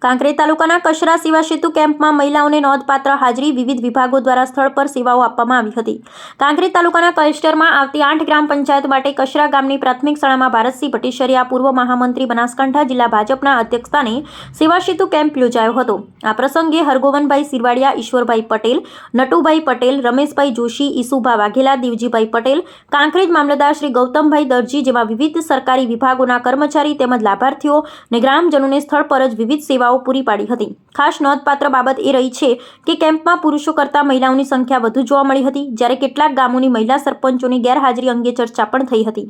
કાંકરેજ તાલુકાના કશરા સેવા સેતુ કેમ્પમાં મહિલાઓને નોંધપાત્ર હાજરી વિવિધ વિભાગો દ્વારા સ્થળ પર સેવાઓ આપવામાં આવી હતી। કાંકરેજ તાલુકાના ક્લસ્ટરમાં આવતી 8 ગ્રામ પંચાયત માટે કશરા ગામની પ્રાથમિક શાળામાં ભારતસિંહ ભટ્ટીસરિયા પૂર્વ મહામંત્રી બનાસકાંઠા જિલ્લા ભાજપના અધ્યક્ષસ્થાને સેવા સેતુ કેમ્પ યોજાયો હતો। આ પ્રસંગે હરગોવનભાઈ સિરવાડિયા, ઈશ્વરભાઈ પટેલ, નટુભાઈ પટેલ, રમેશભાઈ જોશી, ઈસુભા વાઘેલા, દેવજીભાઈ પટેલ, કાંકરેજ મામલતદાર શ્રી ગૌતમભાઈ દરજી જેવા વિવિધ સરકારી વિભાગોના કર્મચારી તેમજ લાભાર્થીઓ અને ગ્રામજનોને સ્થળ પર જ વિવિધ સેવાઓ પૂરી પાડી હતી। ખાસ નોંધપાત્ર બાબત એ રહી છે કે કેમ્પમાં પુરુષો કરતાં મહિલાઓની સંખ્યા વધુ જોવા મળી હતી, જ્યારે કેટલાક ગામોની મહિલા સરપંચોની ગેરહાજરી અંગે ચર્ચા પણ થઈ હતી।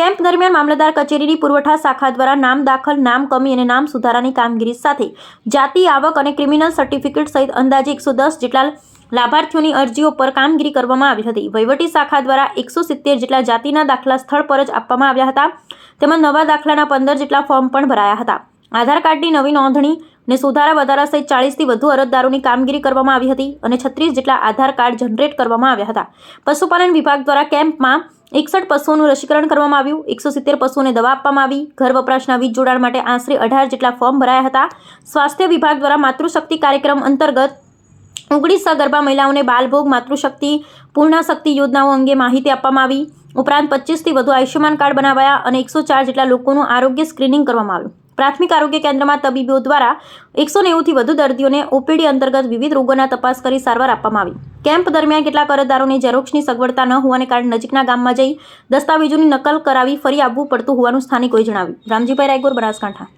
કેમ્પ દરમિયાન મામલતદાર કચેરીની પુરવઠા શાખા દ્વારા નામ દાખલ, નામ કમી અને નામ સુધારાની કામગીરી સાથે જાતિ, આવક અને ક્રિમિનલ સર્ટિફિકેટ સહિત અંદાજે 110 જેટલા લાભાર્થીઓની અરજીઓ પર કામગીરી કરવામાં આવી હતી। વહીવટી શાખા દ્વારા 170 જેટલા જાતિના દાખલા સ્થળ પર જ આપવામાં આવ્યા હતા, તેમજ નવા દાખલાના 15 જેટલા ફોર્મ પણ ભરાયા હતા। આધાર કાર્ડની નવી નોંધણી અને સુધારા વધારા સહિત 40થી વધુ અરજદારોની કામગીરી કરવામાં આવી હતી અને 36 જેટલા આધાર કાર્ડ જનરેટ કરવામાં આવ્યા હતા। પશુપાલન વિભાગ દ્વારા કેમ્પમાં 61 પશુઓનું રસીકરણ કરવામાં આવ્યું, 170 પશુઓને દવા આપવામાં આવી, ઘર વપરાશના વીજ જોડાણ માટે આશરે 18 જેટલા ફોર્મ ભરાયા હતા। સ્વાસ્થ્ય વિભાગ દ્વારા માતૃશક્તિ કાર્યક્રમ અંતર્ગત 19 સગર્ભા મહિલાઓને બાલભોગ, માતૃશક્તિ, પૂર્ણાશક્તિ યોજનાઓ અંગે માહિતી આપવામાં આવી। ઉપરાંત 25થી વધુ આયુષ્યમાન કાર્ડ બનાવાયા અને 104 જેટલા લોકોનું આરોગ્ય સ્ક્રીનિંગ કરવામાં આવ્યું। પ્રાથમિક આરોગ્ય કેન્દ્રમાં તબીબો દ્વારા 190થી વધુ દર્દીઓને ઓપીડી અંતર્ગત વિવિધ રોગોના તપાસ કરી સારવાર આપવામાં આવી। કેમ્પ દરમિયાન કેટલાક અરજદારોને ઝેરોક્ષની સગવડતા ન હોવાને કારણે નજીકના ગામમાં જઈ દસ્તાવેજોની નકલ કરાવી ફરી આવવું પડતું હોવાનું સ્થાનિકોએ જણાવ્યું। રામજીભાઈ રાયગોર, બનાસકાંઠા।